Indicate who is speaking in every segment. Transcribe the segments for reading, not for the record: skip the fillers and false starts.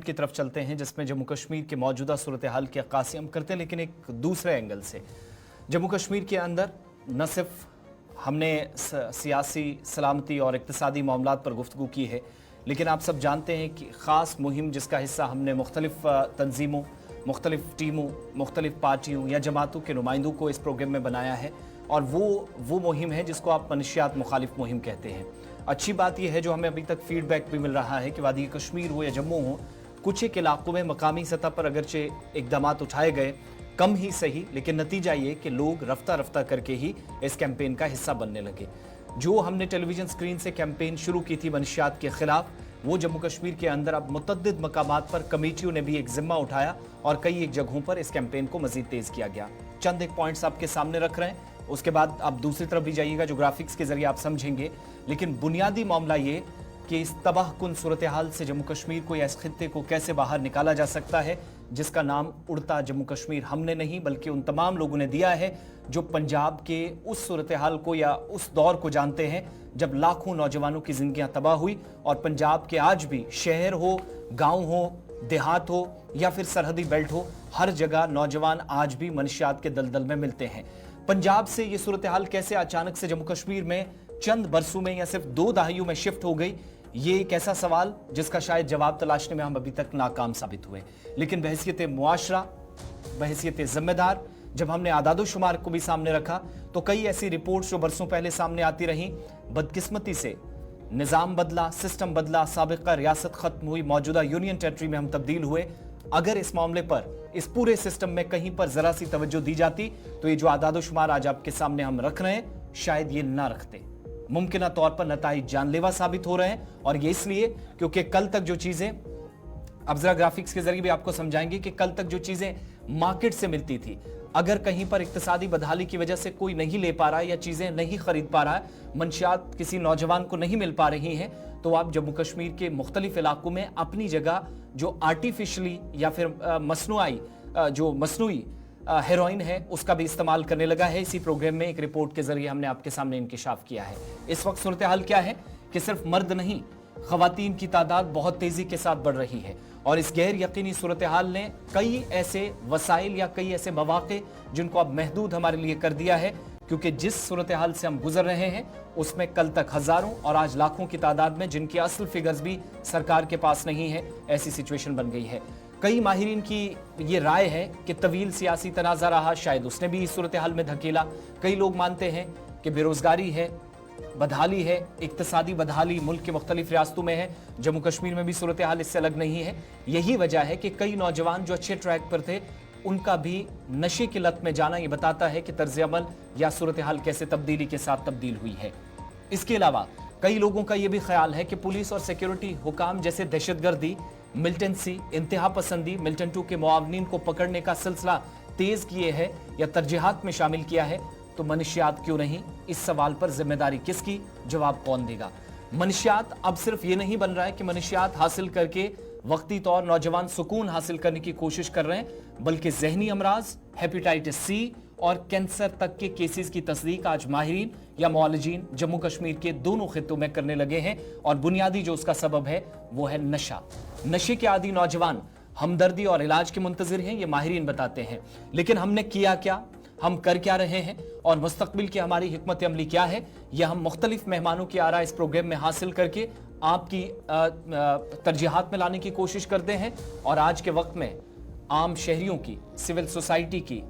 Speaker 1: की तरफ चलते हैं जिसमें जम्मू कश्मीर के मौजूदा सूरत हाल की अक्कासी हम करते हैं, लेकिन एक दूसरे एंगल से। जम्मू कश्मीर के अंदर न सिर्फ हमने सियासी, सलामती और इक्तिसादी मामलात पर गुफ्तगू की है, लेकिन आप सब जानते हैं कि ख़ास मुहिम जिसका हिस्सा हमने मुख्तलिफ तंजीमों, मुख्तलिफ टीमों, मुख्तलिफ पार्टियों या जमातों के नुमाइंदों को इस प्रोग्राम में बनाया है, और वो मुहिम है जिसको आप मनशियात मुखालिफ मुहिम कहते हैं। अच्छी बात यह है जो हमें अभी तक फीडबैक भी मिल रहा है कि वादी कश्मीर हो या जम्मू हो, कुछ एक इलाकों में मकामी सतह पर अगरचे इक़दामात उठाए गए, कम ही सही, लेकिन नतीजा ये कि लोग रफ्ता रफ्ता करके ही इस कैंपेन का हिस्सा बनने लगे। जो हमने टेलीविज़न स्क्रीन से कैंपेन शुरू की थी मनशियात के ख़िलाफ़, वो जम्मू कश्मीर के अंदर अब मुतअद्दिद मकामात पर कमेटियों ने भी एक ज़िम्मा उठाया और कई एक जगहों पर इस कैंपेन को मज़ीद तेज़ किया गया। चंद एक पॉइंट्स आपके सामने रख रहे हैं, उसके बाद आप दूसरी तरफ भी जाइएगा जो ग्राफिक्स के ज़रिए आप समझेंगे। लेकिन बुनियादी मामला ये कि इस तबाहकुन सूरत हाल से जम्मू कश्मीर को या इस खित्ते को कैसे बाहर निकाला जा सकता है, जिसका नाम उड़ता जम्मू कश्मीर हमने नहीं बल्कि उन तमाम लोगों ने दिया है जो पंजाब के उस सूरत हाल को या उस दौर को जानते हैं जब लाखों नौजवानों की जिंदगियां तबाह हुई और पंजाब के आज भी शहर हो, गांव हो, देहात हो या फिर सरहदी बेल्ट हो, हर जगह नौजवान आज भी मनशियात के दलदल में मिलते हैं। पंजाब से ये सूरत हाल कैसे अचानक से जम्मू कश्मीर में चंद बरसों में या सिर्फ 2 दहाइयों में शिफ्ट हो गई, ये एक ऐसा सवाल जिसका शायद जवाब तलाशने में हम अभी तक नाकाम साबित हुए। लेकिन बहैसियत मुआशरा, बहैसियत जिम्मेदार, जब हमने आदादो शुमार को भी सामने रखा तो कई ऐसी रिपोर्ट्स जो बरसों पहले सामने आती रहीं, बदकिस्मती से निज़ाम बदला, सिस्टम बदला, साबिक़ा रियासत खत्म हुई, मौजूदा यूनियन टेरिटरी में हम तब्दील हुए। अगर इस मामले पर, इस पूरे सिस्टम में कहीं पर जरा सी तवज्जो दी जाती तो ये जो आदादो शुमार आज आपके सामने हम रख रहे हैं शायद ये ना रखते। मुमकिन तौर पर नताइज जानलेवा साबित हो रहे हैं, और ये इसलिए क्योंकि कल तक जो चीजें, अब जरा ग्राफिक्स के जरिए भी आपको समझाएंगे कि कल तक जो चीजें मार्केट से मिलती थी, अगर कहीं पर इक्तिसादी बदहाली की वजह से कोई नहीं ले पा रहा है या चीजें नहीं खरीद पा रहा है, मंशियात किसी नौजवान को नहीं मिल पा रही हैं, तो आप जम्मू कश्मीर के मुख्तलिफ इलाकों में अपनी जगह जो आर्टिफिशली या फिर मसनूई हेरोइन है उसका भी इस्तेमाल करने लगा है। इसी प्रोग्राम में एक रिपोर्ट के जरिए हमने आपके सामने इंकिशाफ किया है। इस वक्त सूरत हाल क्या है कि सिर्फ मर्द नहीं, खवातीन की तादाद बहुत तेजी के साथ बढ़ रही है, और इस गैर यकीनी सूरत हाल ने कई ऐसे वसाइल या कई ऐसे मौके जिनको अब महदूद हमारे लिए कर दिया है, क्योंकि जिस सूरत हाल से हम गुजर रहे हैं उसमें कल तक हजारों और आज लाखों की तादाद में, जिनकी असल फिगर्स भी सरकार के पास नहीं है, ऐसी सिचुएशन बन गई है। कई माहिरीन की ये राय है कि तवील सियासी तनाज़ा रहा, शायद उसने भी इस सूरत हाल में धकेला। कई लोग मानते हैं कि बेरोजगारी है, बदहाली है, इक्तिसादी बदहाली मुल्क के मुख्तलिफ रियासतों में है, जम्मू कश्मीर में भी सूरत हाल इससे अलग नहीं है। यही वजह है कि कई नौजवान जो अच्छे ट्रैक पर थे उनका भी नशे की लत में जाना ये बताता है कि तर्ज अमल या सूरत हाल कैसे तब्दीली के साथ तब्दील हुई है। इसके अलावा कई लोगों का ये भी ख्याल है कि पुलिस और सिक्योरिटी हुकाम जैसे दहशतगर्दी, मिलिटेंसी, इंतहा पसंदी, मिलिटेंटों के मुआवनीन को पकड़ने का सिलसिला तेज किए है या तरजीहात में शामिल किया है, तो मनशियात क्यों नहीं? इस सवाल पर जिम्मेदारी किसकी, जवाब कौन देगा? मनशियात अब सिर्फ ये नहीं बन रहा है कि मनशियात हासिल करके वक्ती तौर नौजवान सुकून हासिल करने की कोशिश कर रहे हैं, बल्कि जहनी अमराज, हेपेटाइटिस सी और कैंसर तक के केसेस की तस्दीक आज माहिरीन या मुआलिजीन जम्मू कश्मीर के दोनों खित्तों में करने लगे हैं, और बुनियादी जो उसका सबब है वो है नशा। नशे के आदी नौजवान हमदर्दी और इलाज के मुंतजिर हैं, ये माहिरीन बताते हैं। लेकिन हमने किया क्या, हम कर क्या रहे हैं और मुस्तकबिल की हमारी हिकमत अमली क्या है, यह हम मुख्तलिफ मेहमानों की आरा इस प्रोग्राम में हासिल करके आपकी तरजीहात में लाने की कोशिश करते हैं। और आज के वक्त में आम शहरियों की, सिविल सोसाइटी की,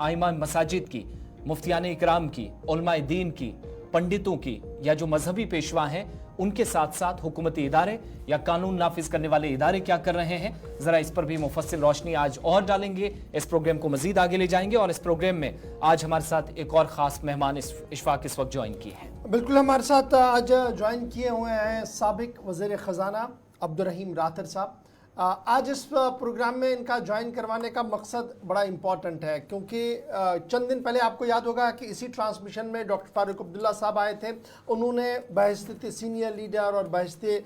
Speaker 1: आइमा मसाजिद की, मुफ्तियान इकराम की, उलमाए दीन की, पंडितों की या जो मजहबी पेशवा हैं उनके साथ साथ हुकूमती इदारे या कानून नाफिज करने वाले इदारे क्या कर रहे हैं, जरा इस पर भी मुफस्सिल रोशनी आज और डालेंगे। इस प्रोग्राम को मजीद आगे ले जाएंगे, और इस प्रोग्राम में आज हमारे साथ एक और खास मेहमान इशफाक इस वक्त ज्वाइन किए हैं।
Speaker 2: बिल्कुल, हमारे साथ आज ज्वाइन किए हुए हैं साबिक वज़ीर ख़ज़ाना अब्दुर्रहीम रातर साहब। आज इस प्रोग्राम में इनका ज्वाइन करवाने का मकसद बड़ा इम्पॉर्टेंट है, क्योंकि चंद दिन पहले आपको याद होगा कि इसी ट्रांसमिशन में डॉक्टर फारूक अब्दुल्ला साहब आए थे। उन्होंने बहैसियत सीनियर लीडर और बहैसियत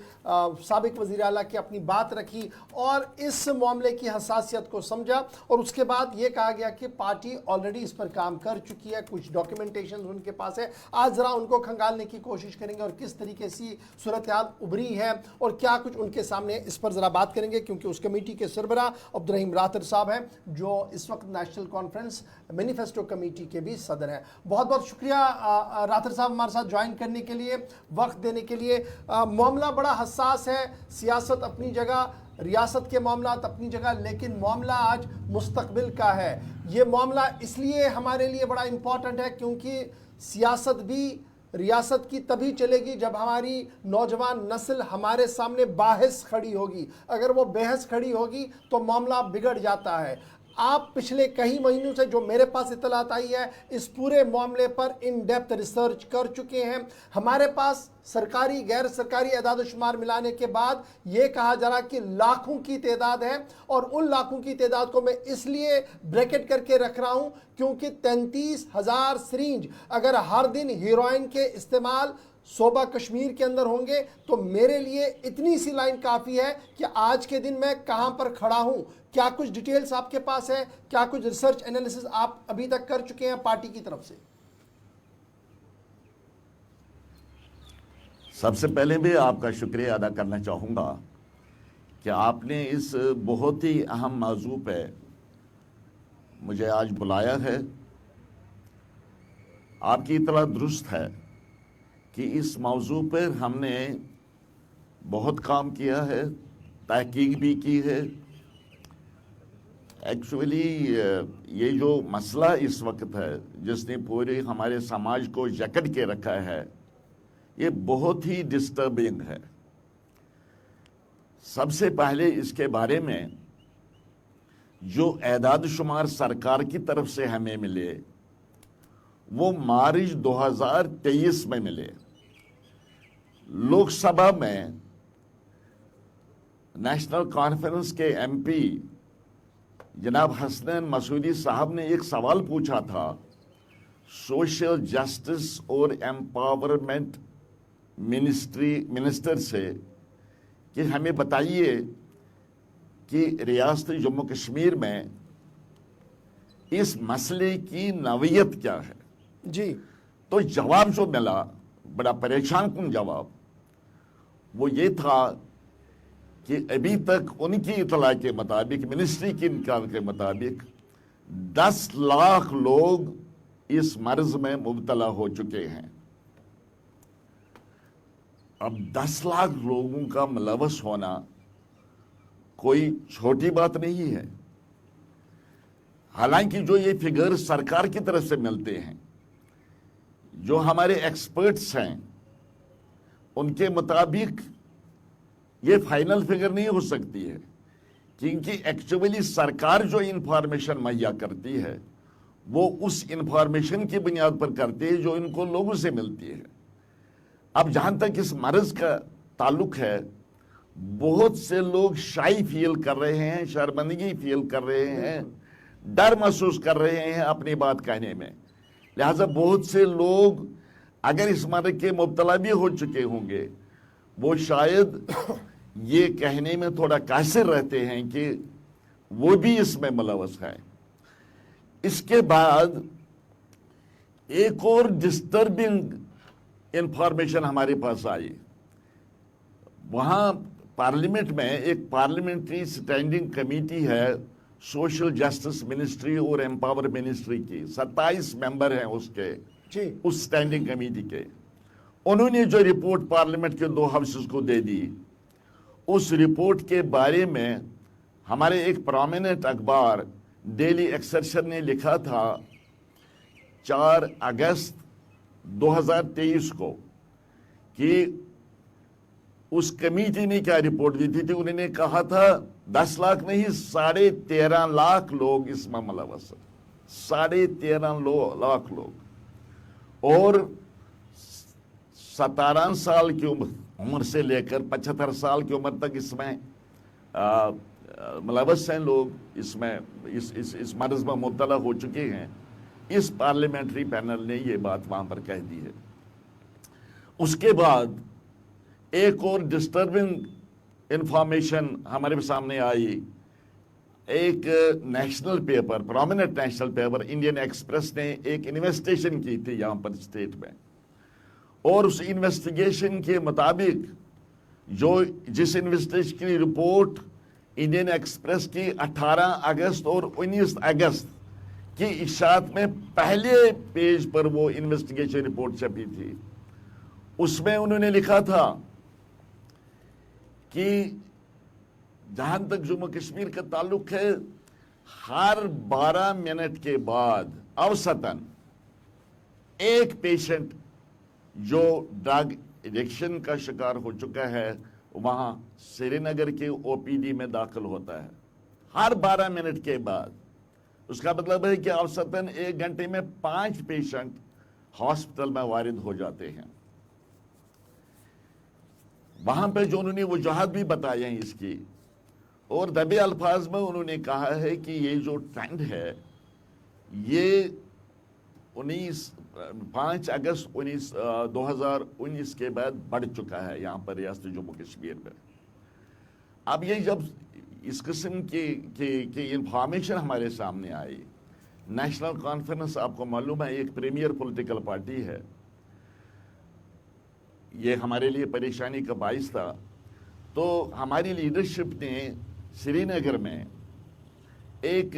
Speaker 2: साबिक वज़ीर आला की अपनी बात रखी और इस मामले की हसासियत को समझा, और उसके बाद ये कहा गया कि पार्टी ऑलरेडी इस पर काम कर चुकी है, कुछ डॉक्यूमेंटेशन उनके पास है। आज ज़रा उनको खंगालने की कोशिश करेंगे और किस तरीके से सूरत हाल उभरी है और क्या कुछ उनके सामने, इस पर ज़रा बात करेंगे। گے کیونکہ اس کمیٹی کے سربراہ عبدالرحیم راتر صاحب ہیں جو اس وقت نیشنل کانفرنس مینیفیسٹو کمیٹی کے بھی صدر ہیں. بہت بہت شکریہ راتر صاحب ہمارے ساتھ جوائن کرنے کے لیے, وقت دینے کے لیے. معاملہ بڑا حساس ہے, سیاست اپنی جگہ, ریاست کے معاملات اپنی جگہ, لیکن معاملہ آج مستقبل کا ہے. یہ معاملہ اس لیے ہمارے لیے بڑا امپورٹنٹ ہے کیونکہ سیاست بھی ریاست کی تبھی چلے گی جب ہماری نوجوان نسل ہمارے سامنے باحث کھڑی ہوگی. اگر وہ بحث کھڑی ہوگی تو معاملہ بگڑ جاتا ہے. آپ پچھلے کئی مہینوں سے جو میرے پاس اطلاعات آئی ہے اس پورے معاملے پر ان ڈیپتھ ریسرچ کر چکے ہیں. ہمارے پاس سرکاری غیر سرکاری اعداد و شمار ملانے کے بعد یہ کہا جا رہا کہ لاکھوں کی تعداد ہے, اور ان لاکھوں کی تعداد کو میں اس لیے بریکٹ کر کے رکھ رہا ہوں کیونکہ 33,000 سرینج اگر ہر دن ہیروئن کے استعمال صوبہ کشمیر کے اندر ہوں گے تو میرے لیے اتنی سی لائن کافی ہے کہ آج کے دن میں کہاں پر کھڑا ہوں. کیا کچھ ڈیٹیلز آپ کے پاس ہے, کیا کچھ ریسرچ انالیسز آپ ابھی تک کر چکے ہیں پارٹی کی طرف سے؟
Speaker 3: سب سے پہلے بھی آپ کا شکریہ ادا کرنا چاہوں گا کہ آپ نے اس بہت ہی اہم موضوع پہ مجھے آج بلایا ہے. آپ کی اطلاع درست ہے کہ اس موضوع پر ہم نے بہت کام کیا ہے, تحقیق بھی کی ہے. ایکچولی یہ جو مسئلہ اس وقت ہے جس نے پورے ہمارے سماج کو جکڑ کے رکھا ہے, یہ بہت ہی ڈسٹربنگ ہے. سب سے پہلے اس کے بارے میں جو اعداد و شمار سرکار کی طرف سے ہمیں ملے وہ مارچ 2023 میں ملے. لوک سبھا میں نیشنل کانفرنس کے ایم پی جناب حسنین مسعودی صاحب نے ایک سوال پوچھا تھا سوشل جسٹس اور ایمپاورمنٹ منسٹر سے کہ ہمیں بتائیے کہ ریاست جموں کشمیر میں اس مسئلے کی نوعیت کیا ہے.
Speaker 2: جی.
Speaker 3: تو جواب جو ملا بڑا پریشان کن جواب, وہ یہ تھا کہ ابھی تک ان کی اطلاع کے مطابق, منسٹری کی انکار کے مطابق 10 لاکھ لوگ اس مرض میں مبتلا ہو چکے ہیں. اب 10 لاکھ لوگوں کا ملوث ہونا کوئی چھوٹی بات نہیں ہے. حالانکہ جو یہ فگر سرکار کی طرف سے ملتے ہیں, جو ہمارے ایکسپرٹس ہیں, ان کے مطابق یہ فائنل فگر نہیں ہو سکتی ہے کیونکہ ایکچولی سرکار جو انفارمیشن مہیا کرتی ہے وہ اس انفارمیشن کی بنیاد پر کرتی ہے جو ان کو لوگوں سے ملتی ہے. اب جہاں تک اس مرض کا تعلق ہے, بہت سے لوگ شائی فیل کر رہے ہیں, شرمندگی فیل کر رہے ہیں, ڈر محسوس کر رہے ہیں اپنی بات کہنے میں. لہذا بہت سے لوگ اگر اس مرض کے مبتلا بھی ہو چکے ہوں گے وہ شاید یہ کہنے میں تھوڑا قاصر رہتے ہیں کہ وہ بھی اس میں ملوث ہے. اس کے بعد ایک اور ڈسٹربنگ انفارمیشن ہمارے پاس آئی. وہاں پارلیمنٹ میں ایک پارلیمنٹری سٹینڈنگ کمیٹی ہے سوشل جسٹس منسٹری اور ایمپاور منسٹری کی, 27 ممبر ہیں اس کے, اس سٹینڈنگ کمیٹی کے. انہوں نے جو رپورٹ پارلیمنٹ کے 2 ہاؤسز کو دے دی, اس رپورٹ کے بارے میں ہمارے ایک پرومیننٹ اخبار ڈیلی ایکسرشن نے لکھا تھا 4 اگست 2023 کو کہ اس کمیٹی نے کیا رپورٹ دی تھی. انہوں نے کہا تھا 10 لاکھ نہیں 13.5 لاکھ لوگ اس میں ملوث ہیں, 13.5 لاکھ لوگ, اور 17 سال کی عمر سے لے کر 75 سال کی عمر تک اس میں ملوث ہیں لوگ, اس میں اس مرض میں مبتلا ہو چکے ہیں. اس پارلیمنٹری پینل نے یہ بات وہاں پر کہہ دی ہے. اس کے بعد ایک اور ڈسٹربنگ انفارمیشن ہمارے سامنے آئی. ایک national paper, prominent national paper Indian express نے ایک انویسٹیگیشن کی تھی یہاں پر اسٹیٹ میں, اور اس انویسٹیگیشن کے مطابق جس انویسٹیگیشن کی رپورٹ इंडियन एक्सप्रेस की 18 अगस्त और 19 अगस्त की इशात में पहले पेज पर वो इन्वेस्टिगेशन रिपोर्ट छपी थी। उसमें उन्होंने लिखा था कि जहां तक जम्मू कश्मीर का ताल्लुक है, हर 12 मिनट के बाद औसतन एक पेशेंट जो ड्रग एडिक्शन का शिकार हो चुका है वहां श्रीनगर के ओपीडी में दाखिल होता है, हर 12 मिनट के बाद। उसका मतलब है कि औसतन 1 घंटे में 5 पेशेंट हॉस्पिटल में वारिद हो जाते हैं। वहां पे जो उन्होंने वजूहत भी बताए हैं इसकी, और दबे अल्फाज में उन्होंने कहा है कि ये जो ट्रेंड है ये 5 अगस्त 2019 के बाद बढ़ चुका है यहाँ पर रियासत जम्मू कश्मीर में। अब ये जब इस किस्म की इंफॉर्मेशन हमारे सामने आई, नेशनल कॉन्फ्रेंस आपको मालूम है एक प्रीमियर पॉलिटिकल पार्टी है, ये हमारे लिए परेशानी का बाइस था। तो हमारी लीडरशिप ने श्रीनगर में एक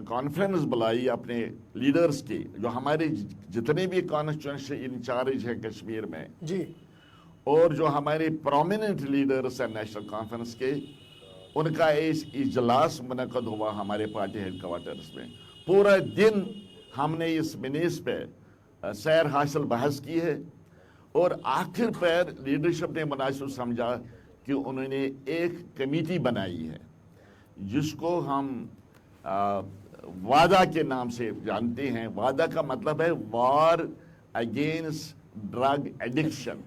Speaker 3: कॉन्फ्रेंस बुलाई अपने लीडर्स की, जो हमारे जितने भी कॉन्स्टिट्यूएंसी इंचार्ज हैं कश्मीर में
Speaker 2: जी, और
Speaker 3: जो हमारे प्रोमिनेंट लीडर्स हैं नेशनल कॉन्फ्रेंस के, उनका इजलास मुनक़द हुआ हमारे पार्टी हेडक्वार्टर्स में। पूरा दिन हमने इस मिनीस पे सैर हासिल बहस की है, और आखिर पर लीडरशिप ने मुनासिब समझा कि उन्होंने एक कमेटी बनाई है जिसको हम वादा के नाम से जानते हैं। वादा का मतलब है वार अगेंस्ट ड्रग एडिक्शन।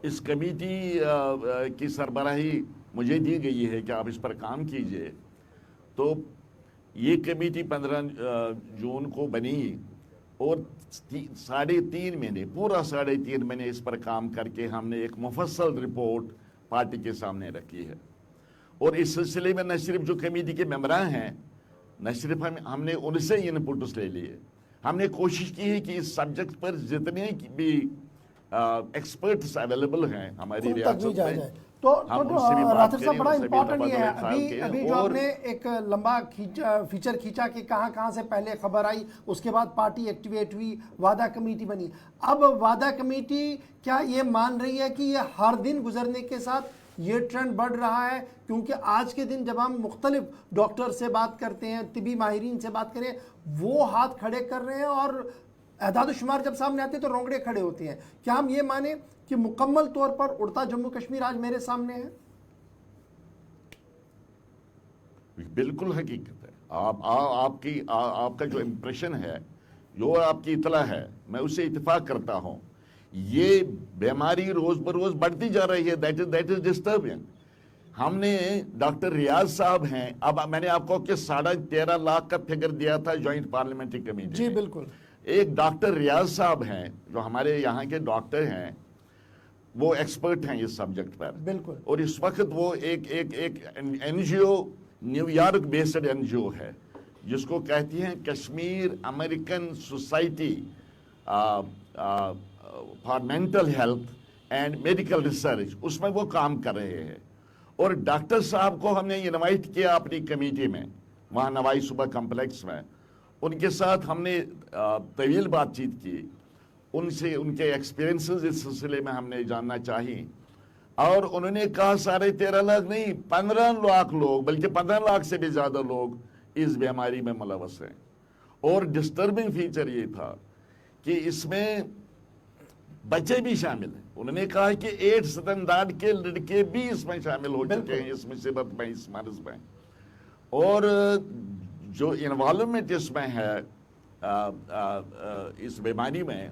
Speaker 3: इस कमेटी की सरबराही मुझे दी गई है कि आप इस पर काम कीजिए। तो ये कमेटी 15 जून को बनी, और 3.5 महीने, पूरा 3.5 महीने इस पर काम करके हमने एक मुफस्सल रिपोर्ट पार्टी के सामने रखी है। और इस सिलसिले में न सिर्फ जो कमेटी के मेंबरान हैं, न सिर्फ हमने उनसे इनपुट्स ले लिए, हमने कोशिश की है कि इस सब्जेक्ट पर जितने भी एक्सपर्ट्स अवेलेबल हैं हमारी रियासत में,
Speaker 2: तो राठौर साहब बड़ा इंपॉर्टेंट ये है, अभी जो आपने एक लंबा फीचर खींचा कि कहाँ से पहले खबर आई, उसके बाद पार्टी एक्टिवेट हुई, वादा कमेटी बनी। अब वादा कमेटी क्या ये मान रही है कि ये हर दिन गुजरने के साथ ये ट्रेंड बढ़ रहा है? क्योंकि आज के दिन जब हम मुख्तलिफ डॉक्टर से बात करते हैं, तिबी माहिरीन से बात करें, वो हाथ खड़े कर रहे हैं और एदाद शुमार जब सामने आते हैं तो रोंगड़े खड़े होते हैं। क्या हम ये माने कि मुकम्मल तौर पर उड़ता जम्मू कश्मीर आज मेरे सामने है?
Speaker 3: बिल्कुल हकीकत है। आपका जो इम्प्रेशन है, जो आपकी इतला है, मैं उससे इत्तेफाक करता हूं। ये बीमारी रोज बरोज बढ़ती जा रही है, दैट इज डिस्टर्बिंग। हमने डॉक्टर रियाज साहब हैं, अब मैंने आपको कि 13.5 लाख का फिगर दिया था ज्वाइंट पार्लियामेंट्री कमेटी।
Speaker 2: जी बिल्कुल। एक
Speaker 3: डॉक्टर रियाज साहब हैं जो हमारे यहाँ के डॉक्टर हैं, वो एक्सपर्ट हैं इस सब्जेक्ट पर
Speaker 2: बिल्कुल।
Speaker 3: और इस वक्त वो एक एनजीओ, न्यूयॉर्क बेस्ड एनजीओ है जिसको कहती हैं Kashmir American society for mental health and medical research, उसमें वो काम कर रहे हैं। और डॉक्टर साहब को हमने इनवाइट किया अपनी कमेटी में, वहाँ नवाई सुबह कम्प्लेक्स में। उनके साथ हमने तवील बातचीत की, उनसे उनके एक्सपीरियंसेस इस सिलसिले में हमने जानना चाहिए। और उन्होंने कहा 13.5 लाख नहीं, 15 लाख लोग, बल्कि 15 लाख से भी ज़्यादा लोग इस बीमारी में मुलवस हैं। और डिस्टर्बिंग फीचर ये था कि इसमें बच्चे भी शामिल हैं। उन्होंने कहा कि 8 स्टैंडर्ड के लड़के भी इसमें शामिल हो चुके हैं इस मुसीबत में, इस मर्ज में। और जो इन्वॉल्वमेंट इसमें है इस बीमारी में,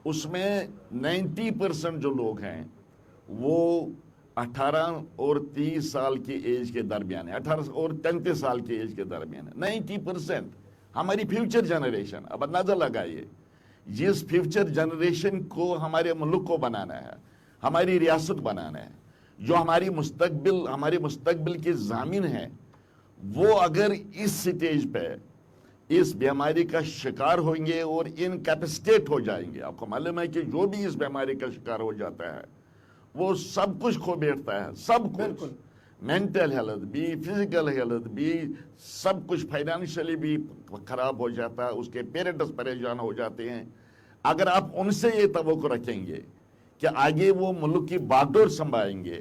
Speaker 3: उसमें 90% जो लोग हैं वो 18 और 30 साल की एज के दरमियान है, 18 और 33 साल की एज के दरमियान है। 90% हमारी फ्यूचर जनरेशन। अब अंदाजा लगाइए, जिस फ्यूचर जनरेशन को हमारे मुल्क को बनाना है, हमारी रियासत बनाना है, जो हमारे मुस्तकबिल की ज़ामिन है, वो अगर इस स्टेज पे इस बीमारी का शिकार होंगे और इनकैपेसिटेट हो जाएंगे। आपको मालूम है कि जो भी इस बीमारी का शिकार हो जाता है وہ سب کچھ کھو بیٹھتا ہے، سب کچھ،
Speaker 2: بالکل
Speaker 3: مینٹل ہیلتھ بھی، فزیکل ہیلتھ بھی، سب کچھ فائنینشلی بھی خراب ہو جاتا ہے، اس کے پیرنٹس پریشان ہو جاتے ہیں۔ اگر آپ ان سے یہ توقع رکھیں گے کہ آگے وہ ملک کی باغڈور سنبھالیں گے،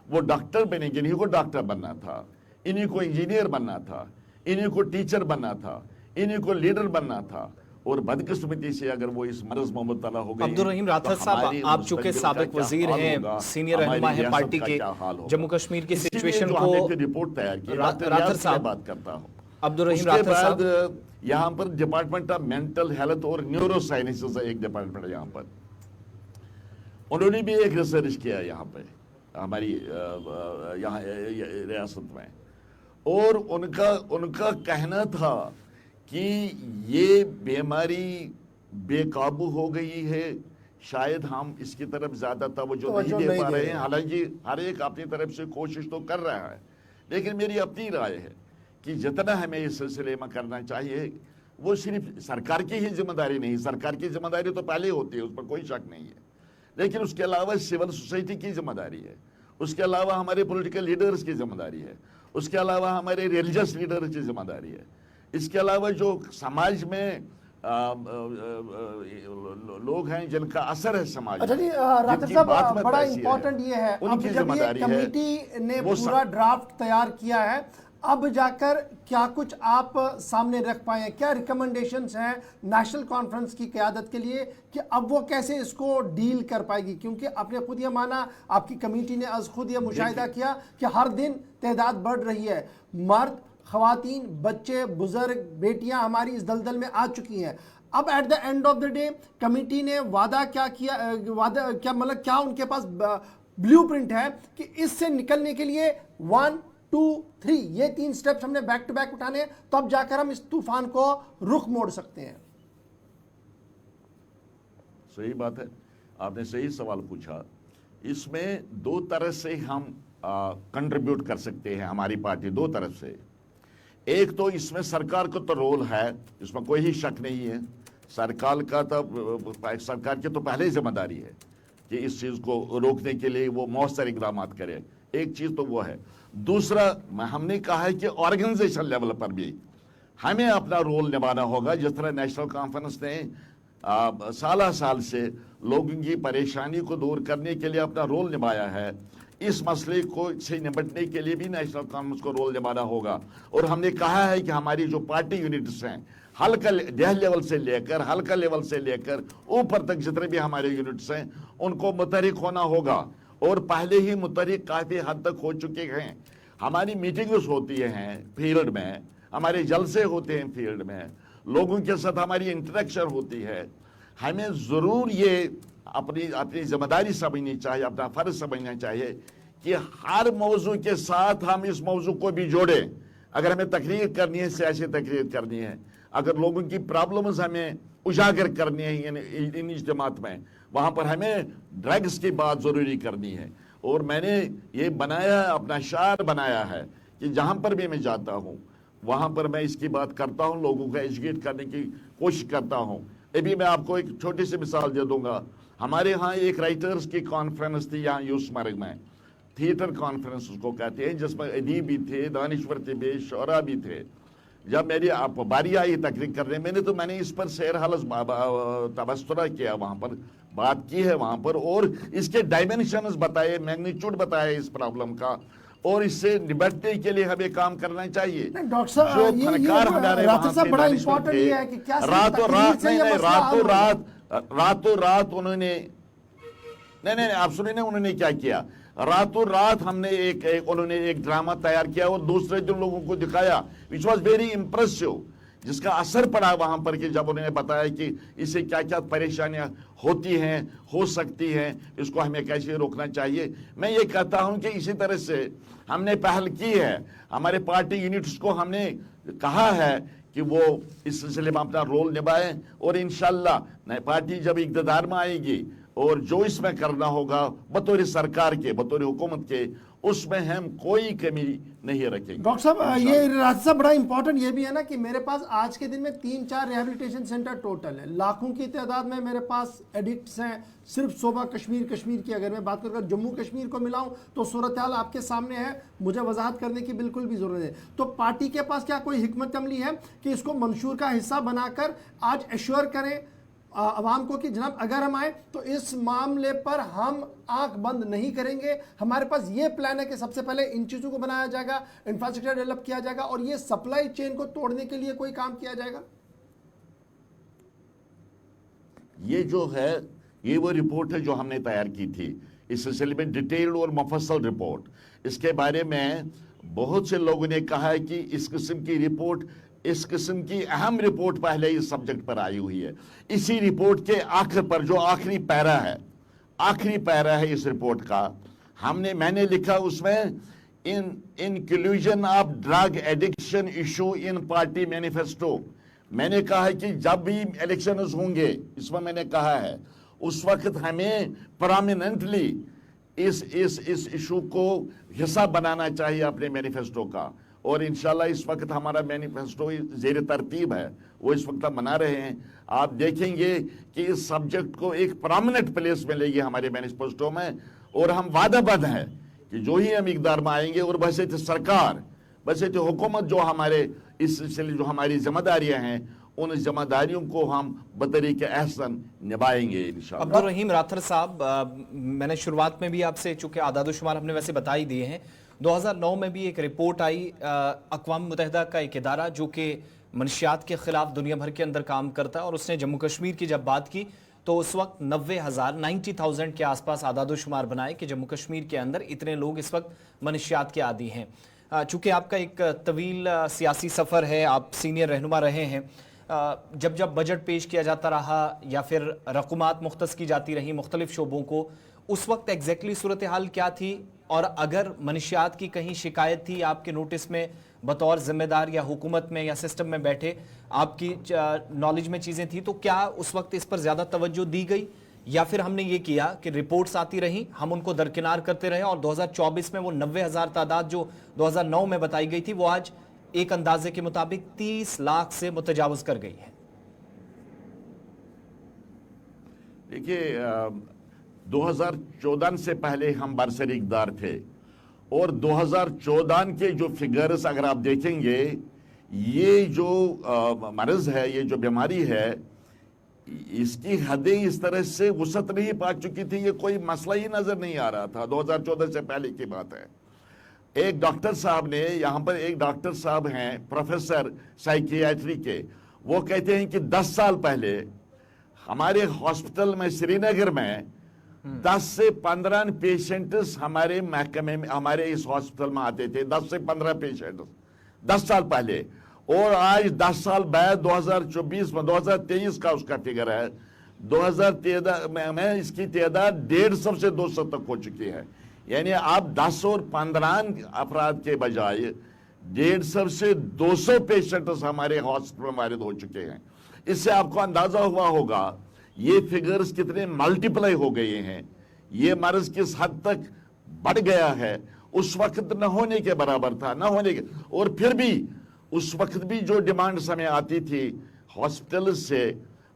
Speaker 3: وہ ڈاکٹر بنیں گے، انہیں کو ڈاکٹر بننا تھا، انہیں کو انجینئر بننا تھا، انہیں کو ٹیچر بننا تھا، انہیں کو لیڈر بننا تھا، اور بدقسمتی سے اگر وہ اس مرض میں مبتلا ہو گئے۔
Speaker 1: عبدالرحیم راتھر صاحب، آپ چونکہ سابق وزیر ہیں، سینئر رہنما ہیں پارٹی کے، جموں کشمیر کی سچویشن کو
Speaker 3: رپورٹ تیار کی،
Speaker 1: راتھر صاحب
Speaker 3: بات کرتا ہوں۔
Speaker 1: عبدالرحیم
Speaker 3: اس کے
Speaker 1: راتھر
Speaker 3: بعد
Speaker 1: صاحب،
Speaker 3: یہاں پر ڈپارٹمنٹ آف مینٹل ہیلتھ اور نیورو سائنسز ایک ڈپارٹمنٹ ہے یہاں پر، انہوں نے بھی ایک ریسرچ کیا یہاں پہ ہماری یہاں ریاست میں، اور ان کا کہنا تھا کہ یہ بیماری بے قابو ہو گئی ہے، شاید ہم اس کی طرف زیادہ توجہ نہیں دے پا رہے ہیں، حالانکہ ہر ایک اپنی طرف سے کوشش تو کر رہا ہے، لیکن میری اپنی رائے ہے کہ جتنا ہمیں اس سلسلے میں کرنا چاہیے وہ صرف سرکار کی ہی ذمہ داری نہیں، سرکار کی ذمہ داری تو پہلے ہوتی ہے، اس پر کوئی شک نہیں ہے، لیکن اس کے علاوہ سول سوسائٹی کی ذمہ داری ہے، اس کے علاوہ ہمارے پولیٹیکل لیڈرز کی ذمہ داری ہے، اس کے علاوہ ہمارے ریلیجس لیڈرز کی ذمہ داری ہے، اس کے علاوہ جو سماج میں لوگ ہیں جن کا اثر ہے سماج
Speaker 2: اچھا جی راتھر صاحب، بڑا امپورٹنٹ یہ ہے، اب جب یہ کمیٹی نے پورا ڈرافٹ تیار کیا ہے، اب جا کر کیا کچھ آپ سامنے رکھ پائے ہیں، کیا ریکمنڈیشنز ہیں نیشنل کانفرنس کی قیادت کے لیے کہ اب وہ کیسے اس کو ڈیل کر پائے گی؟ کیونکہ آپ نے خود یہ مانا، آپ کی کمیٹی نے از خود یہ مشاہدہ کیا کہ ہر دن تعداد بڑھ رہی ہے، مرد، خواتین، بچے، بزرگ، بیٹیاں ہماری اس دلدل میں آ چکی ہیں۔ اب at the end of the day committee نے وعدہ کیا کیا، مطلب کیا ان کے پاس بلیو پرنٹ ہے کہ اس سے نکلنے کے لیے 1 2 3 یہ 3 سٹیپس ہم نے بیک ٹو بیک اٹھانے ہیں، تو اب جا کر ہم اس طوفان کو رخ موڑ سکتے ہیں؟
Speaker 3: صحیح بات ہے، آپ نے صحیح سوال پوچھا۔ اس میں دو طرح سے ہم کنٹریبیوٹ کر سکتے ہیں، ہماری پارٹی دو طرف سے۔ ایک تو اس میں سرکار کا تو رول ہے، اس میں کوئی ہی شک نہیں ہے، سرکار کی تو پہلے ذمہ داری ہے کہ اس چیز کو روکنے کے لیے وہ مؤثر اقدامات کرے، ایک چیز تو وہ ہے۔ دوسرا ہم نے کہا ہے کہ آرگنائزیشن لیول پر بھی ہمیں اپنا رول نبھانا ہوگا، جس طرح نیشنل کانفرنس نے سالہ سال سے لوگوں کی پریشانی کو دور کرنے کے لیے اپنا رول نبھایا ہے، اس مسئلے کو سے نمٹنے کے لیے بھی نیشنل کانفرنس کو رول نبھانا ہوگا۔ اور ہم نے کہا ہے کہ ہماری جو پارٹی یونٹس ہیں، ہلکا دیہی لیول سے لے کر ہلکا لیول سے لے کر اوپر تک جتنے بھی ہمارے یونٹس ہیں ان کو متحرک ہونا ہوگا، اور پہلے ہی متحرک کافی حد تک ہو چکے ہیں۔ ہماری میٹنگز ہوتی ہیں فیلڈ میں، ہمارے جلسے ہوتے ہیں فیلڈ میں، لوگوں کے ساتھ ہماری انٹریکشن ہوتی ہے۔ ہمیں ضرور یہ اپنی ذمہ داری سمجھنی چاہیے، اپنا فرض سمجھنا چاہیے کہ ہر موضوع کے ساتھ ہم اس موضوع کو بھی جوڑیں۔ اگر ہمیں تقریر کرنی ہے، سیاسی تقریر کرنی ہے، اگر لوگوں کی پرابلمز ہمیں اجاگر کرنی ہے ان اجتماعات میں، وہاں پر ہمیں ڈرگز کی بات ضروری کرنی ہے۔ اور میں نے یہ بنایا، اپنا شعار بنایا ہے کہ جہاں پر بھی میں جاتا ہوں وہاں پر میں اس کی بات کرتا ہوں، لوگوں کو ایجوکیٹ کرنے کی کوشش کرتا ہوں۔ ابھی میں آپ کو ایک چھوٹی سی مثال دے دوں گا، ہمارے ہاں ایک رائٹرز کی کانفرنس تھی یہاں یوس مرگ میں، تھیٹر کانفرنس اس کو کہتے ہیں، جس میں ادیب بھی تھے، دانشور تھے، شعراء بھی تھے۔ جب میری باری آئی تقریر کرنے، میں نے اس پر سیر حلس تبصرہ کیا، وہاں پر بات کی ہے وہاں پر، اور اس کے ڈائمینشنز بتائے، میگنیچیوڈ بتائے اس پرابلم کا، اور اس سے نبٹنے کے لیے ہمیں کام کرنا چاہیے۔
Speaker 2: ڈاکٹر صاحب یہ راتھر صاحب بڑا امپورٹنٹ یہ ہے کہ کیا
Speaker 3: راتوں رات انہوں نے نہیں آپ سنیں، انہوں نے کیا کیا، راتوں رات ہم نے انہوں نے ایک ڈرامہ تیار کیا اور دوسرے دن لوگوں کو دکھایا، which was very impressive، جس کا اثر پڑا وہاں پر کہ جب انہوں نے بتایا کہ اس سے کیا کیا پریشانیاں ہوتی ہیں، ہو سکتی ہیں، اس کو ہمیں کیسے روکنا چاہیے۔ میں یہ کہتا ہوں کہ اسی طرح سے ہم نے پہل کی ہے، ہمارے پارٹی یونٹس کو ہم نے کہا ہے کہ وہ اس سلسلے میں اپنا رول نبھائیں، اور انشاءاللہ نئی پارٹی جب اقتدار میں آئے گی اور جو اس میں کرنا ہوگا بطور سرکار کے، بطور حکومت کے، اس میں ہم کوئی کمی नहीं रखेंगे।
Speaker 2: डॉक्टर साहब ये रास्ता बड़ा इंपॉर्टेंट ये भी है ना कि मेरे पास आज के दिन में 3-4 रिहैबिलिटेशन सेंटर टोटल है, लाखों की तादाद में मेरे पास एडिक्ट्स हैं। सिर्फ सूबा कश्मीर की अगर मैं बात करूँ, जम्मू कश्मीर को मिलाऊं तो सूरत हाल आपके सामने है, मुझे वजाहत करने की बिल्कुल भी जरूरत है। तो पार्टी के पास क्या कोई हिकमत अमली है कि इसको मंशूर का हिस्सा बनाकर आज एश्योर करें अवाम को कि जनाब अगर हम आए तो इस मामले पर हम आंख बंद नहीं करेंगे, हमारे पास ये प्लान है कि सबसे पहले इन चीज़ों को बनाया जाएगा, इंफ्रास्ट्रक्चर डेवलप किया जाएगा और ये सप्लाई चेन को तोड़ने के लिए कोई काम किया जाएगा?
Speaker 3: ये जो है ये वो रिपोर्ट है जो हमने तैयार की थी, इस सिलसिले में डिटेल्ड और मुफस्सल रिपोर्ट। इसके बारे में बहुत से लोगों ने कहा है कि इस किस्म की रिपोर्ट, इस किस्म की अहम रिपोर्ट पहले इस सब्जेक्ट पर आई हुई है। इसी रिपोर्ट के आखिर पर जो आखिरी पैरा है इस रिपोर्ट का, मैंने लिखा उसमें inclusion of drug addiction issue in party manifesto. मैंने कहा है कि जब भी इलेक्शंस होंगे, इसमें मैंने कहा है उस वक्त हमें प्रोमिनेंटली इस इशू को हिस्सा बनाना चाहिए अपने मैनिफेस्टो का। और इंशाल्लाह इस वक्त हमारा मैनिफेस्टो ज़ेर तरतीब है, वो इस वक्त हम बना रहे हैं। आप देखेंगे कि इस सब्जेक्ट को एक प्रोमिनेंट प्लेस मिलेगी हमारे मैनिफेस्टो में, और हम वादाबद्ध हैं कि जो ही हम इक़दार में आएंगे और वैसे तो सरकार, वैसे तो हुकूमत जो हमारे इस सिलसिले जो हमारी जिम्मेदारियां हैं, उन जिम्मेदारियों को हम बतरीके एहसन निभाएंगे इंशाअल्लाह।
Speaker 1: अब्दुल रहीम राथर साहब, मैंने शुरुआत में भी आपसे, चूंकि आदाद-ओ-शुमार हमने वैसे बता ही दिए हैं, 2009 में भी एक रिपोर्ट आई अक़वाम मुत्तहिदा का एक इदारा जो कि मनशियात के ख़िलाफ़ दुनिया भर के अंदर काम करता है, और उसने जम्मू कश्मीर की जब बात की तो उस वक्त 90,000 के आसपास आदाद-ओ-शुमार बनाए कि जम्मू कश्मीर के अंदर इतने लोग इस वक्त मनशियात के आदी हैं। चूँकि आपका एक तवील सियासी सफ़र है, आप सीनियर रहनुमा रहे हैं, जब बजट पेश किया जाता रहा या फिर रकूमात मुख्तस की जाती रही मुख्तलिफ शोबों को, उस वक्त एग्जैक्टली सूरत हाल क्या थी? और अगर मनशियात की कहीं शिकायत थी आपके नोटिस में, बतौर जिम्मेदार या हुकूमत में या सिस्टम में बैठे आपकी नॉलेज में चीज़ें थी, तो क्या उस वक्त इस पर ज़्यादा तवज्जो दी गई, या फिर हमने ये किया कि रिपोर्ट्स आती रहीं, हम उनको दरकिनार करते रहे और 2024 में वो 90,000 तादाद जो 2009 में बताई गई थी वो आज एक अंदाजे के मुताबिक 30 लाख से मुतजावज कर गई है?
Speaker 3: देखिए, 2014 से पहले हम बरसर इक़दार थे, और 2014 के जो फिगर्स अगर आप देखेंगे, ये जो मर्ज है, ये जो बीमारी है, इसकी हदें इस तरह से वसत नहीं पा चुकी थी, ये कोई मसला ही नजर नहीं आ रहा था। 2014 से पहले की बात है। एक डॉक्टर साहब ने, यहाँ पर एक डॉक्टर साहब हैं प्रोफेसर साइकियाट्री के, वो कहते हैं कि 10 साल पहले हमारे हॉस्पिटल में श्रीनगर में 10 से 15 पेशेंट्स हमारे महकमे में, हमारे इस हॉस्पिटल में आते थे, 10 से 15 पेशेंट 10 साल पहले। और आज 10 साल बाद 2024 में, 2023 का उसका फिगर है, 2013 में इसकी तादाद 150 से 200 तक हो चुकी है। यानी आप 10 और 15 अफराद के बजाय 150 से 200 पेशेंट्स हमारे हॉस्पिटल में वारिद हो चुके हैं। इससे आपको अंदाजा हुआ होगा ये फिगर्स कितने मल्टीप्लाई हो गए हैं, ये मर्ज किस हद तक बढ़ गया है। उस वक्त न होने के बराबर था, न होने के, और फिर भी उस वक्त भी जो डिमांड हमें आती थी हॉस्पिटल से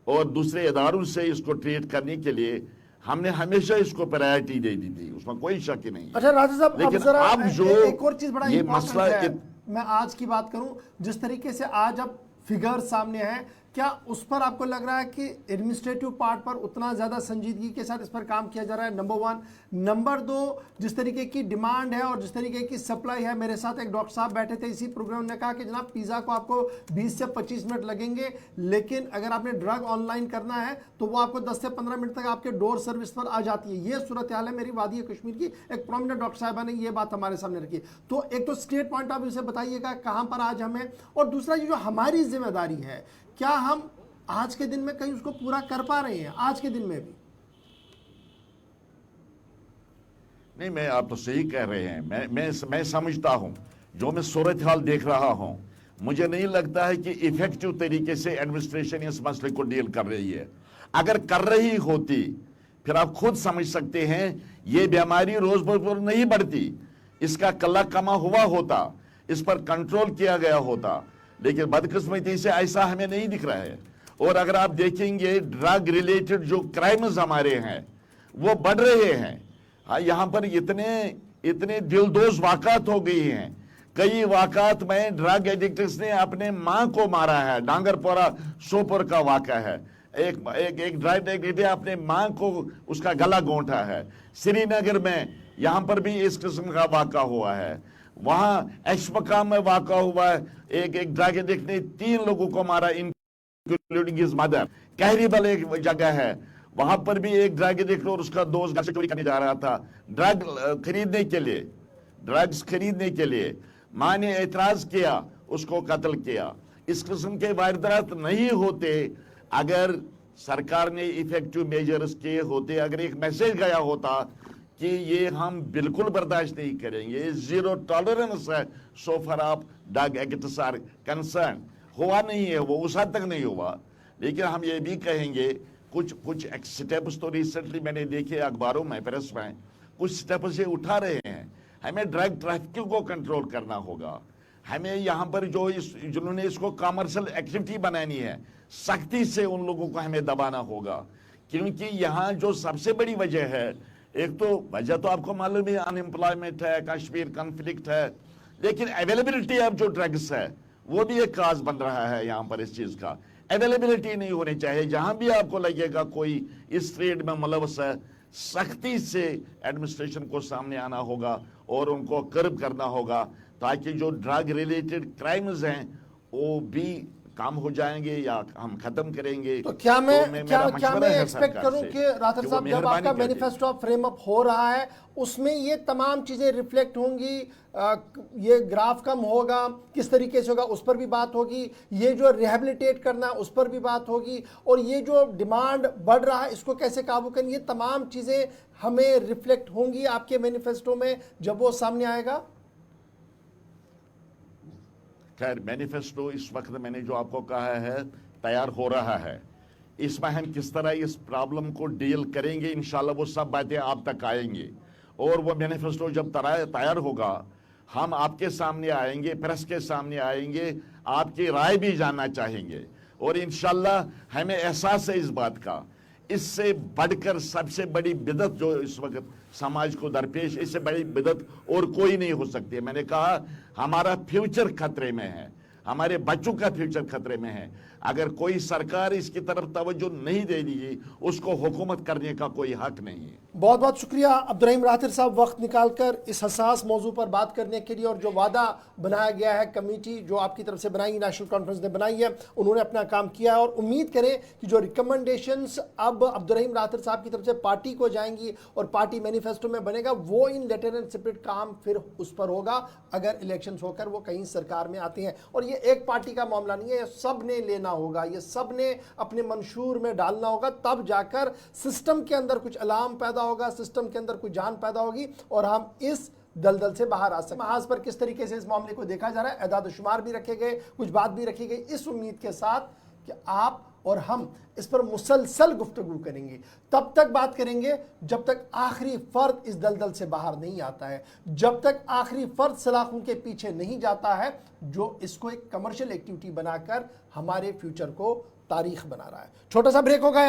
Speaker 3: और दूसरे इदारों से इसको ट्रीट करने के लिए, हमने हमेशा इसको प्रायोरिटी दे दी थी, उसमें कोई शक ही नहीं।
Speaker 2: अच्छा राजा साहब,
Speaker 3: लेकिन अब जो
Speaker 2: एक और चीज बड़ा
Speaker 3: ये मसला
Speaker 2: है, मैं आज की बात करूं, जिस तरीके से आज अब फिगर सामने है, क्या उस पर आपको लग रहा है कि एडमिनिस्ट्रेटिव पार्ट पर उतना ज़्यादा संजीदगी के साथ इस पर काम किया जा रहा है? नंबर 1। नंबर 2, जिस तरीके की डिमांड है और जिस तरीके की सप्लाई है, मेरे साथ एक डॉक्टर साहब बैठे थे इसी प्रोग्राम ने कहा कि जनाब पिज़्ज़ा को आपको 20 से 25 मिनट लगेंगे, लेकिन अगर आपने ड्रग ऑनलाइन करना है तो वो आपको 10 से 15 मिनट तक आपके डोर सर्विस पर आ जाती है। ये सूरत हाल है मेरी वादी कश्मीर की। एक प्रोमिनेंट डॉक्टर साहबा ने ये बात हमारे सामने रखी। तो एक तो स्टेट पॉइंट आप इसे बताइएगा कहाँ पर आज हमें, और दूसरा ये जो हमारी जिम्मेदारी है, क्या हम आज के दिन में कहीं उसको पूरा कर पा रहे हैं? आज के दिन में भी
Speaker 3: नहीं, मैं, आप तो सही कह रहे हैं। मैं समझता हूं, जो मैं सूरत हाल देख रहा हूं, मुझे नहीं लगता है कि इफेक्टिव तरीके से एडमिनिस्ट्रेशन इस मसले को डील कर रही है। अगर कर रही होती, फिर आप खुद समझ सकते हैं ये बीमारी रोज बरोज नहीं बढ़ती, इसका कल्ला कमा हुआ होता। इस पर कंट्रोल किया गया होता, लेकिन बदकिस्मती से ऐसा हमें नहीं दिख रहा है। और अगर आप देखेंगे ड्रग रिलेटेड जो क्राइम्स हमारे हैं वो बढ़ रहे हैं। हाँ, यहाँ पर इतने दिलदोज वाक़ात हो गई हैं। कई वाक़ात में ड्रग एडिक्ट्स ने अपने माँ को मारा है। डांगरपोरा सोपोर का वाक़ा है, एक ड्रग एडिक्ट ने अपने माँ को उसका गला घोंटा है। श्रीनगर में यहाँ पर भी इस किस्म का वाक़ा हुआ है। वहाँ एशमकाम में वाक़ा हुआ है, एक ड्रग एडिक्ट ने 3 लोगों को मारा, इंक्लूडिंग हिज मदर। कहरीबल एक जगह है, वहां पर भी एक ड्रग एडिक्ट और उसका दोस्त घर से चोरी करने जा रहा था ड्रग्स खरीदने के लिए। मां ने एतराज किया, उसको कत्ल किया। इस किस्म के वारदात नहीं होते अगर सरकार ने इफेक्टिव मेजर्स किए होते, अगर एक मैसेज गया होता कि ये हम बिल्कुल बर्दाश्त नहीं करेंगे, जीरो टॉलरेंस है so far of drug addicts are concern. हुआ नहीं है, वो उस हद तक नहीं हुआ। लेकिन हम ये भी कहेंगे कुछ स्टेप्स तो रिसेंटली मैंने देखे अखबारों में, प्रेस में, कुछ स्टेप से उठा रहे हैं। हमें ड्रग ट्रैफिकिंग को कंट्रोल करना होगा। हमें यहाँ पर जिन्होंने इसको कमर्शियल एक्टिविटी बनानी है, सख्ती से उन लोगों को हमें दबाना होगा। क्योंकि यहाँ जो सबसे बड़ी वजह है, एक तो वजह तो आपको मालूम है, अनएम्प्लॉयमेंट है, कश्मीर कॉन्फ्लिक्ट है, लेकिन अवेलेबिलिटी ऑफ जो ड्रग्स है वो भी एक काज बन रहा है। यहाँ पर इस चीज का अवेलेबिलिटी नहीं होनी चाहिए। जहां भी आपको लगेगा कोई इस ट्रेड में मुलव्वस है, सख्ती से एडमिनिस्ट्रेशन को सामने आना होगा और उनको कर्ब करना होगा, ताकि जो ड्रग रिलेटेड क्राइम्स हैं वो भी काम हो जाएंगे या हम खत्म करेंगे।
Speaker 2: तो क्या मैं एक्सपेक्ट करूं कि राठौर साहब, जब आपका मैनिफेस्टो ऑफ फ्रेम अप हो रहा है उसमें ये तमाम चीजें रिफ्लेक्ट होंगी, ये ग्राफ कम होगा, किस तरीके से होगा उस पर भी बात होगी, ये जो रिहेबिलिटेट करना है उस पर भी बात होगी, और ये जो डिमांड बढ़ रहा है इसको कैसे काबू करें, ये तमाम चीजें हमें रिफ्लेक्ट होंगी आपके मैनिफेस्टो में जब वो सामने आएगा?
Speaker 3: खैर, मैनिफेस्टो इस वक्त मैंने जो आपको कहा है तैयार हो रहा है। इसमें हम किस तरह इस प्रॉब्लम को डील करेंगे, इंशाल्लाह वो सब बातें आप तक आएंगी। और वो मैनिफेस्टो जब तैयार होगा, हम आपके सामने आएंगे, प्रेस के सामने आएंगे, आपकी राय भी जानना चाहेंगे। और इंशाल्लाह हमें एहसास है इस बात का, इससे बढ़कर सबसे बड़ी बिदत जो इस वक्त समाज को दरपेश, इससे बड़ी बिदत और कोई नहीं हो सकती है। मैंने कहा हमारा फ्यूचर खतरे में है, हमारे बच्चों का फ्यूचर खतरे में है। अगर कोई सरकार इसकी तरफ तवज्जो नहीं दे देगी, उसको हुकूमत करने का कोई हक नहीं है।
Speaker 2: बहुत बहुत शुक्रिया अब्दुर्रहीम राठौर साहब, वक्त निकालकर इस हसास मौजू पर बात करने के लिए। और जो वादा बनाया गया है, कमेटी जो आपकी तरफ से बनाई, नेशनल कॉन्फ्रेंस ने बनाई है, उन्होंने अपना काम किया है। और उम्मीद करें कि जो रिकमेंडेशंस अब अब्दुर्रहीम राठौर साहब की तरफ से पार्टी को जाएंगी और पार्टी मैनिफेस्टो में बनेगा, वो इन लेटर एंड स्पिरिट काम फिर उस पर होगा अगर इलेक्शन होकर वो कहीं सरकार में आते हैं। और ये एक पार्टी का मामला नहीं है, ये सब ने लेना होगा, ये सब ने अपने मंशूर में डालना होगा, तब जाकर सिस्टम के अंदर कुछ अलार्म पैदा होगा, सिस्टम के अंदर कुछ जान पैदा होगी और हम इस दलदल से बाहर आ सकते हैं। महाज पर किस तरीके से इस मामले को देखा जा रहा है, एदाद शुमार भी रखे गए, कुछ बात भी रखी गई, इस उम्मीद के साथ कि आप और हम इस पर मुसलसल गुफ्तगू करेंगे। तब तक बात करेंगे जब तक आखिरी फर्द इस दलदल से बाहर नहीं आता है, जब तक आखिरी फर्द सलाखों के पीछे नहीं जाता है जो इसको एक कमर्शियल एक्टिविटी बनाकर हमारे फ्यूचर को तारीख बना रहा है। छोटा सा ब्रेक होगा।